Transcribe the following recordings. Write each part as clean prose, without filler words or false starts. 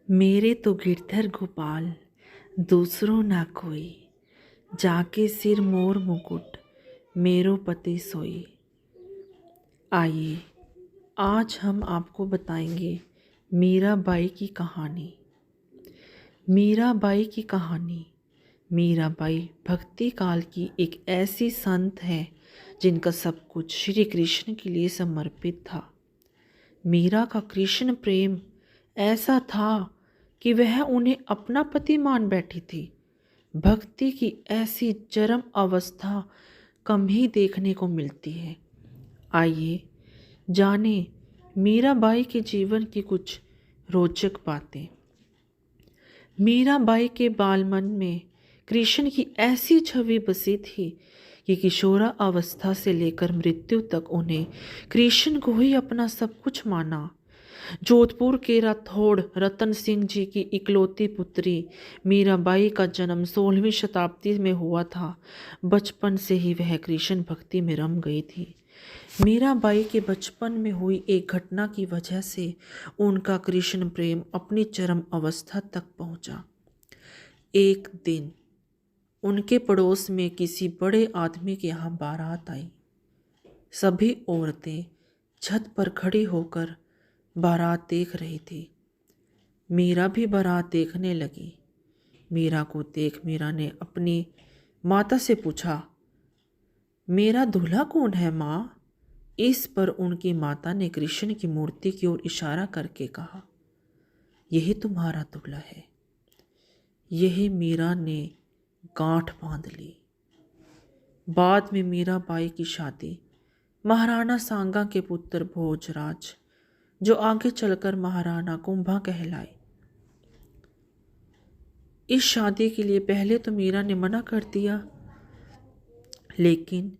मेरे तो गिरधर गोपाल दूसरों ना कोई, जाके सिर मोर मुकुट मेरो पति सोई। आइए आज हम आपको बताएंगे मीराबाई की कहानी। मीराबाई की कहानी। मीराबाई भक्ति काल की एक ऐसी संत है जिनका सब कुछ श्री कृष्ण के लिए समर्पित था। मीरा का कृष्ण प्रेम ऐसा था कि वह उन्हें अपना पति मान बैठी थी। भक्ति की ऐसी चरम अवस्था कम ही देखने को मिलती है। आइए जाने मीराबाई के जीवन की कुछ रोचक बातें। मीराबाई के बालमन में कृष्ण की ऐसी छवि बसी थी कि किशोरा अवस्था से लेकर मृत्यु तक उन्हें कृष्ण को ही अपना सब कुछ माना। जोधपुर के राठौड़ रतन सिंह जी की इकलौती पुत्री मीराबाई का जन्म 16वीं शताब्दी में हुआ था। बचपन से ही वह कृष्ण भक्ति में रम गई थी। मीराबाई के बचपन में हुई एक घटना की वजह से उनका कृष्ण प्रेम अपनी चरम अवस्था तक पहुंचा। एक दिन उनके पड़ोस में किसी बड़े आदमी के यहाँ बारात आई। सभी औरतें छत पर खड़ी होकर बारात देख रही थी। मीरा भी बारात देखने लगी। मीरा को देख मीरा ने अपनी माता से पूछा, मेरा दूल्हा कौन है माँ? इस पर उनकी माता ने कृष्ण की मूर्ति की ओर इशारा करके कहा, यही तुम्हारा दूल्हा है। यही मीरा ने गांठ बांध ली। बाद में मीराबाई की शादी महाराणा सांगा के पुत्र भोजराज, जो आगे चलकर महाराणा कुंभा कहलाए। इस शादी के लिए पहले तो मीरा ने मना कर दिया, लेकिन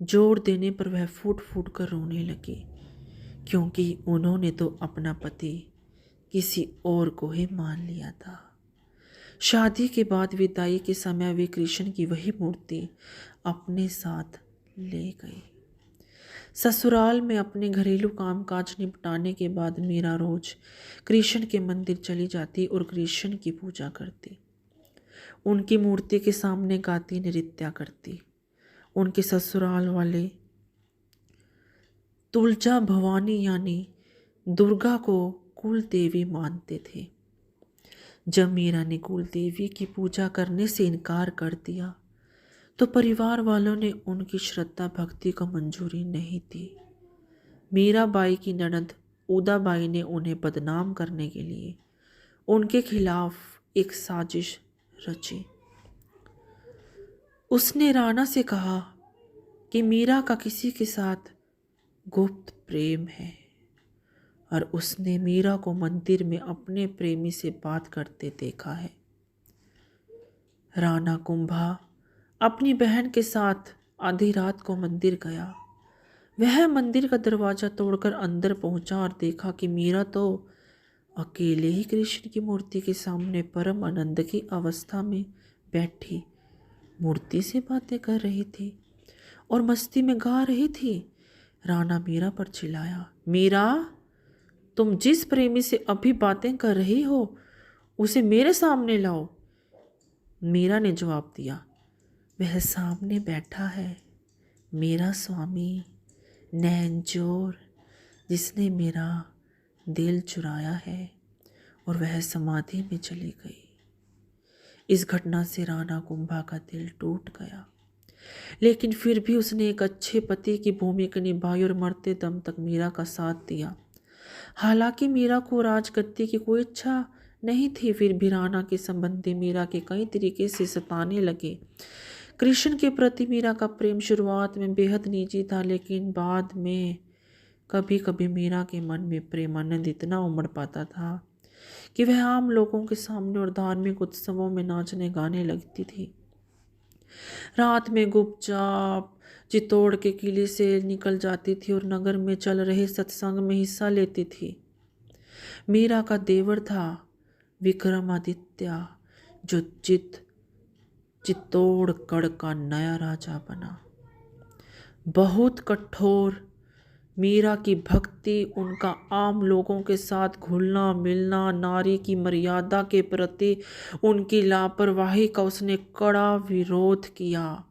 जोर देने पर वह फूट फूट कर रोने लगी, क्योंकि उन्होंने तो अपना पति किसी और को ही मान लिया था। शादी के बाद विदाई के समय वे कृष्ण की वही मूर्ति अपने साथ ले गई। ससुराल में अपने घरेलू कामकाज निपटाने के बाद मीरा रोज कृष्ण के मंदिर चली जाती और कृष्ण की पूजा करती। उनकी मूर्ति के सामने गाती, नृत्य करती। उनके ससुराल वाले तुलजा भवानी यानी दुर्गा को कुल देवी मानते थे। जब मीरा ने कुल देवी की पूजा करने से इनकार कर दिया तो परिवार वालों ने उनकी श्रद्धा भक्ति को मंजूरी नहीं दी। मीराबाई की ननद उदाबाई ने उन्हें बदनाम करने के लिए उनके खिलाफ एक साजिश रची। उसने राणा से कहा कि मीरा का किसी के साथ गुप्त प्रेम है और उसने मीरा को मंदिर में अपने प्रेमी से बात करते देखा है। राणा कुंभा अपनी बहन के साथ आधी रात को मंदिर गया। वह मंदिर का दरवाजा तोड़कर अंदर पहुंचा और देखा कि मीरा तो अकेले ही कृष्ण की मूर्ति के सामने परम आनंद की अवस्था में बैठी मूर्ति से बातें कर रही थी और मस्ती में गा रही थी। राणा मीरा पर चिल्लाया, मीरा, तुम जिस प्रेमी से अभी बातें कर रही हो उसे मेरे सामने लाओ। मीरा ने जवाब दिया, वह सामने बैठा है, मेरा स्वामी नैनजोर, जिसने मेरा दिल चुराया है, और वह समाधि में चली गई। इस घटना से राणा कुंभा का दिल टूट गया, लेकिन फिर भी उसने एक अच्छे पति की भूमिका निभाई और मरते दम तक मीरा का साथ दिया। हालांकि मीरा को राजगद्दी की कोई इच्छा नहीं थी, फिर भी राणा के संबंधी मीरा के कई तरीके से सताने लगे। कृष्ण के प्रति मीरा का प्रेम शुरुआत में बेहद निजी था, लेकिन बाद में कभी कभी मीरा के मन में प्रेमानंद इतना उमड़ पाता था कि वह आम लोगों के सामने और धार्मिक उत्सवों में नाचने गाने लगती थी। रात में गुपचाप चित्तौड़ के किले से निकल जाती थी और नगर में चल रहे सत्संग में हिस्सा लेती थी। मीरा का देवर था विक्रमादित्य, जो चित्तौड़गढ़ का नया राजा बना। बहुत कठोर मीरा की भक्ति, उनका आम लोगों के साथ घुलना मिलना, नारी की मर्यादा के प्रति उनकी लापरवाही का उसने कड़ा विरोध किया।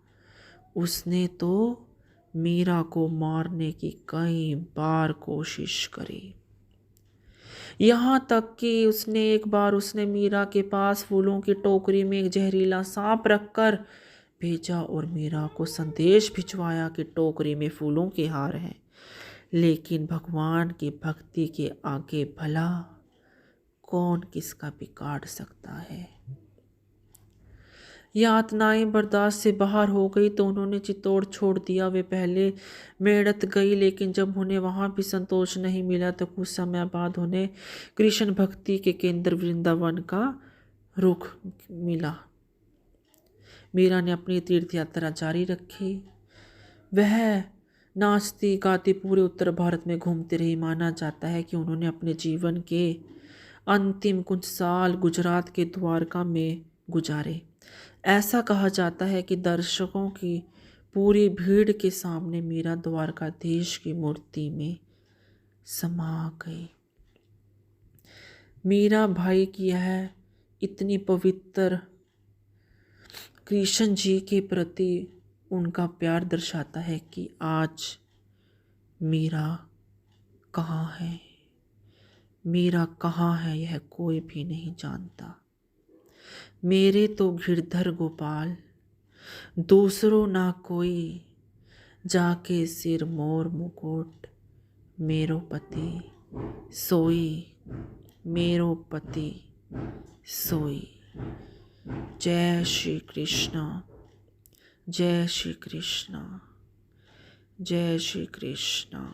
उसने तो मीरा को मारने की कई बार कोशिश करी। यहाँ तक कि उसने मीरा के पास फूलों की टोकरी में एक जहरीला सांप रखकर भेजा और मीरा को संदेश भिजवाया कि टोकरी में फूलों के हार हैं। लेकिन भगवान की भक्ति के आगे भला कौन किसका बिगाड़ सकता है। यातनाएं बर्दाश्त से बाहर हो गई तो उन्होंने चित्तौड़ छोड़ दिया। वे पहले मेड़त गई, लेकिन जब उन्हें वहाँ भी संतोष नहीं मिला तो कुछ समय बाद उन्हें कृष्ण भक्ति के केंद्र वृंदावन का रुख मिला। मीरा ने अपनी तीर्थ यात्रा जारी रखी। वह नाचती गाती पूरे उत्तर भारत में घूमती रही। माना जाता है कि उन्होंने अपने जीवन के अंतिम कुछ साल गुजरात के द्वारका में गुजारे। ऐसा कहा जाता है कि दर्शकों की पूरी भीड़ के सामने मीरा द्वारकाधीश की मूर्ति में समा गई। मीरा भाई की यह इतनी पवित्र कृष्ण जी के प्रति उनका प्यार दर्शाता है कि आज मीरा कहाँ है, मीरा कहाँ है यह कोई भी नहीं जानता। मेरे तो गिरधर गोपाल दूसरो ना कोई, जाके सिर मोर मुकुट मेरो पति सोई, मेरो पति सोई। जय श्री कृष्ण, जय श्री कृष्ण, जय श्री कृष्ण।